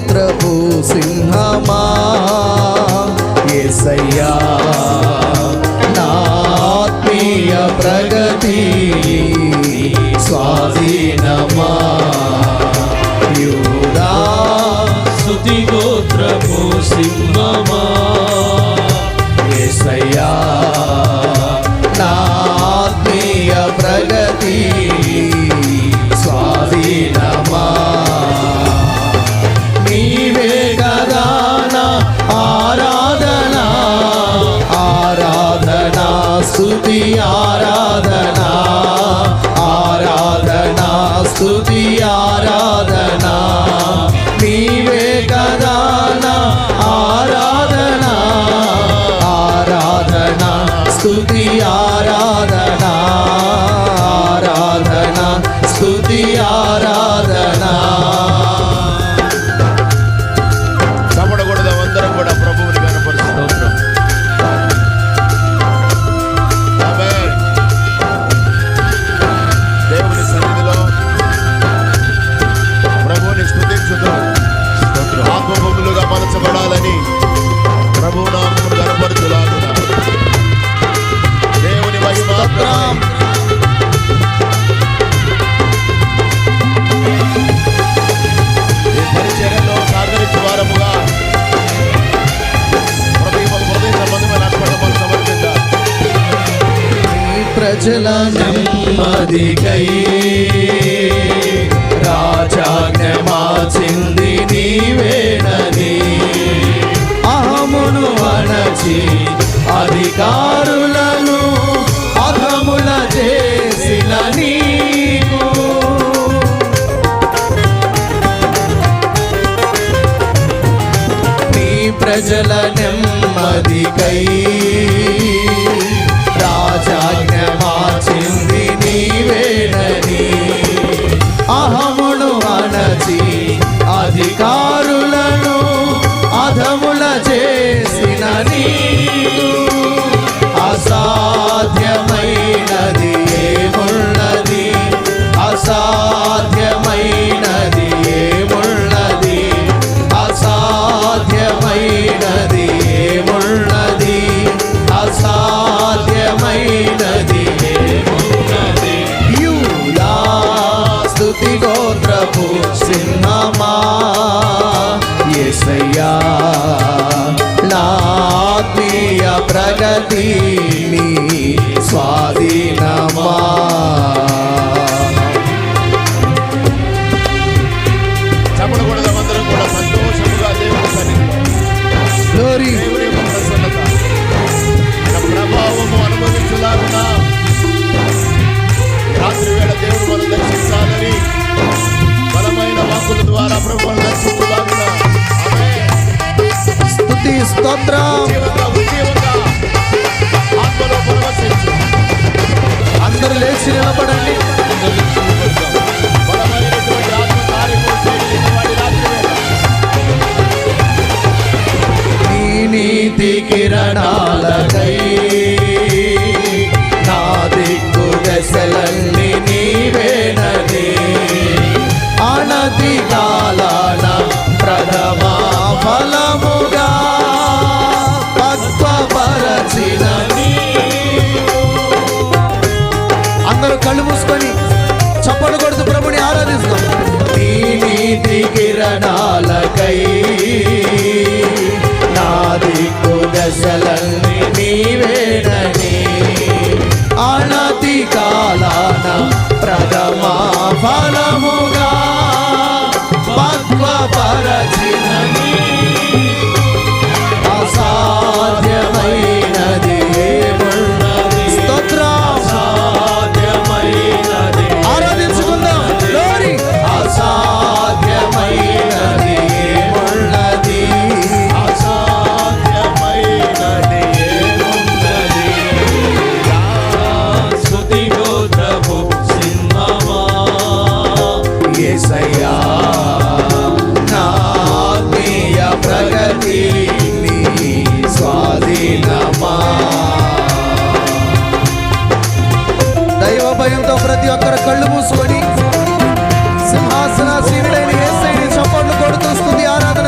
గోత్రపు సింహమా యేసయ్యా నా ఆత్మీయ ప్రగతి స్వాధీనమా యూదా స్తుతి గోత్రపు సింహమా యేసయ్యా నా ఆత్మీయ ప్రగతి స్వాధీనమా నీవే కదా నా ఆరాధనా ఆరాధనా స్తుతి ఆరాధనా ఆరాధనా స్తుతి ఆరాధనా నీవే కదా నా ఆరాధనా ఆరాధనా స్తుతి ఆరాధనా ఆరాధనా స్తుతి ఆరాధనా. చపడకూడదు, అందరం కూడా ప్రభువుని కనపరుస్తున్నాం. దేవుని సన్నిధిలో ప్రభువుని స్తుతించుదాం. ఆత్మభూములుగా మలచబడాలని ప్రభు నామమును కనపరుచులాగున దేవుని మహిమ ఈ పరిచర్యలో సహకరించే వారముగా హృదయ సంబంధమైన అర్పణలు సమర్పిద్దాం. ప్రజల నెమ్మదికై రాజాజ్ఞ మార్చింది నీవేనని అహమును అణచి అధికారులను అధముల చేసిన నీకు నీ ప్రజల నెమ్మదికై రాజాజ్ఞ మార్చింది నీవేనని అహమును అణచి అధికారులను అధముల చేసిన నీకు అసాధ్యమైనది ఏమున్నది అసాధ్యమైనది ఏమున్నది అసాధ్యమైనది ఏమున్నది అసాధ్యమైనది ఏమున్నది యూదా స్తుతి గోత్రపు సింహమా యేసయ్యా నా ఆత్మీయ ప్రగతి నీ స్వాధీనమా. చపడకూడదు, అందరం కూడా సంతోషముగా దేవుని సన్నిధిలో దేవుని ప్రసన్నత ప్రభావము అనుభవించులాగున రాత్రి వేళ దేవుడు మనం దర్శించాలని బలమైన వాక్కుల ద్వారా ప్రభువును దర్శించులాగున స్తుతి స్తోత్రం. ఆత్మలో పరవశించు. అందరూ లేచి నిలబడండి. బలమైనటువంటి ఆత్మ కార్యము చేయవాడి రాత్రి వేళ నీ నీతి కిరణాలకై నా దిక్కు దశలన్నీ నీవేనని అనతి కాలాన ప్రథమా ఫలముగా పక్వపరచిన అందరూ కళ్ళు మూసుకొని చప్పట్లు కొడుతూ ప్రభుని ఆరాధిస్తాం. నీ నీతి కిరణాలకై నా దిక్కు దశలన్నీ నీవేనని అనతి కాలాన ప్రథమా ఫలముగా పక్వపరచిన అసాధ్యమైనది ఏమున్నది స్తోత్రం. అసాధ్యమైనది ఆరాధించుకుందాం. గ్లోరీ. అసాధ్యమైనది ఏమున్నది అసాధ్యమైనది ఏమున్నది స్తుతి గోత్రపు సింహమా యేసయ్యా నా ఆత్మీయ ప్రగతి నీ స్వాధీనమా. దైవ భయంతో ప్రతి ఒక్కరు కళ్ళు మూసుకొని సింహాసనాసీనుడైన యేసయ్యని చప్పట్లు కొడుతూ స్తుతి ఆరాధన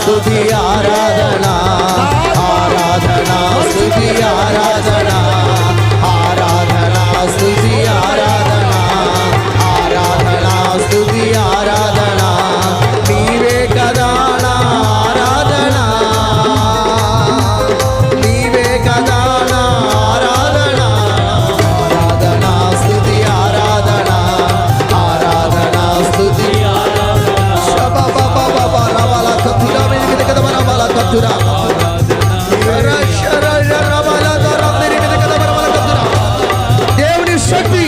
స్తుతి ఆరాధన ఆరాధన స్తుతి ఆరాధన ఆరాధన స్తుతి ఆరాధన ఆరాధన స్తుతి ఆరాధన నీవే కదా నా ఆరాధన నీవే కదా నా ఆరాధన ఆరాధన స్తుతి ఆరాధన ఆరాధన స్తుతి దేవుని శక్తి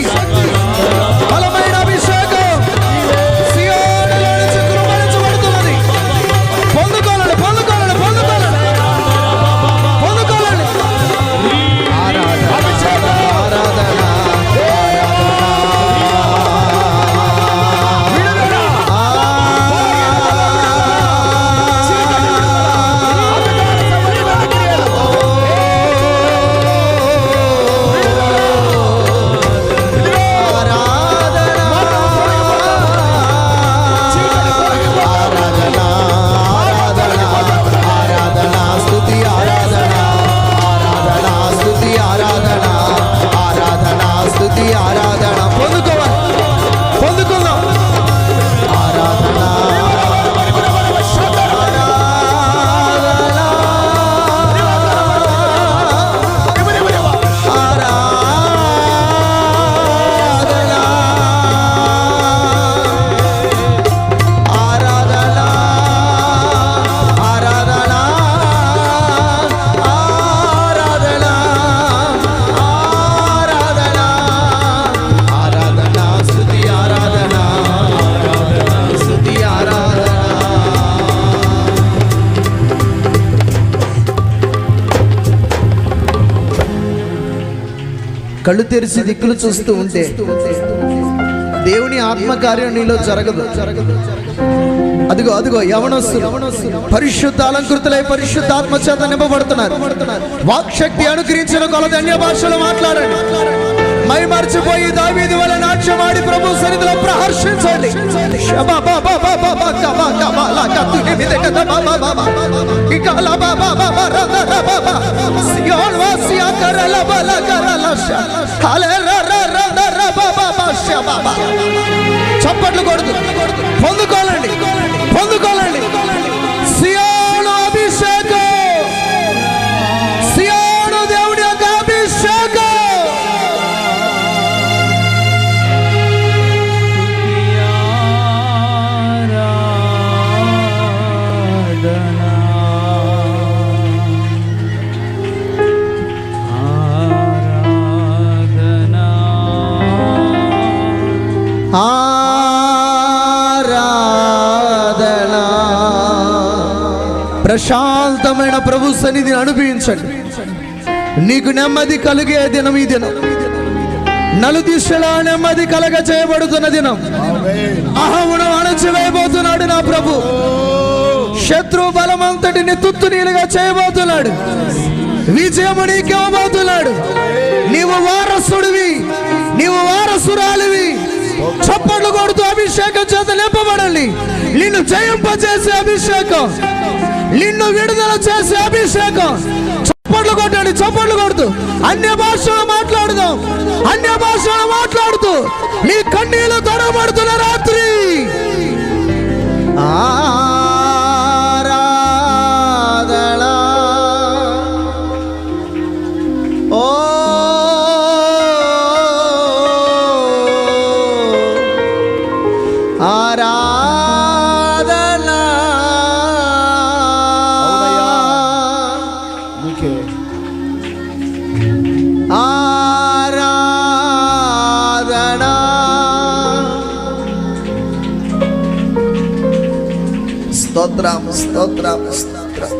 బలమైన అభిషేకం సియోనులో నుంచి కుమ్మరించబడుతున్నది. పొందుకోనండి పొందుకోనండి పొందుకోనండి పొందుకోనండి. ఆరాధన ఆరాధన ఆరాధన పొందుకోవాలి పొందుకుందాం. ఆరాధన కళ్ళు తెరిచి దిక్కులు చూస్తూ ఉంటే దేవుని ఆత్మకార్యం నీలో జరగదు. అదిగో అదిగో యవనస్తులు పరిశుద్ధ అలంకృతులై పరిశుద్ధాత్మ చేత నింపబడుతున్నారు. వాక్శక్తి అనుగ్రహించిన కొలది అన్య భాషలు మాట్లాడండి. మై మర్చిపోయి దావీదు వలె నాట్యమాడి ప్రభు సన్నిధిలో ప్రహర్షించండి. చప్పట్లు కొడుతూ పొందుకోవాలండి పొందుకోవాలండి. సియోను అభిషేకం సియోను దేవుడి యొక్క అభిషేకం. ఆరాధన ప్రశాంతమైన ప్రభు సన్నిధిని అనుభవించండి. నీకు నెమ్మది కలిగే దినం ఈ దినం. నలుదిశలా నెమ్మది కలగ చేయబడుతున్న దినం. అహమును అణచివేయబోతున్నాడు నా ప్రభు. శత్రు బలమంతటిని తుత్తు నీలుగా చేయబోతున్నాడు. విజయము నీకివ్వబోతున్నాడు. నీవు వారసుడివి, నీవు వారసురాలివి. చప్పట్లు కొడుతూ అభిషేకం చేత నింపబడాలి. నిన్ను జయింపజేసే అభిషేకం, నిన్ను విడుదల చేసే అభిషేకం. చప్పట్లు కొట్టండి చప్పట్లు కొడుతూ అన్య భాషలు మాట్లాడుదాం. అన్య భాషలు మాట్లాడుతూ నీ కన్నీళ్లు తడబడుతున్న రాత్రి ఆరాధన ఓ ఆరాధన ఆరాధన స్తోత్రం స్తోత్రం స్తోత్రం.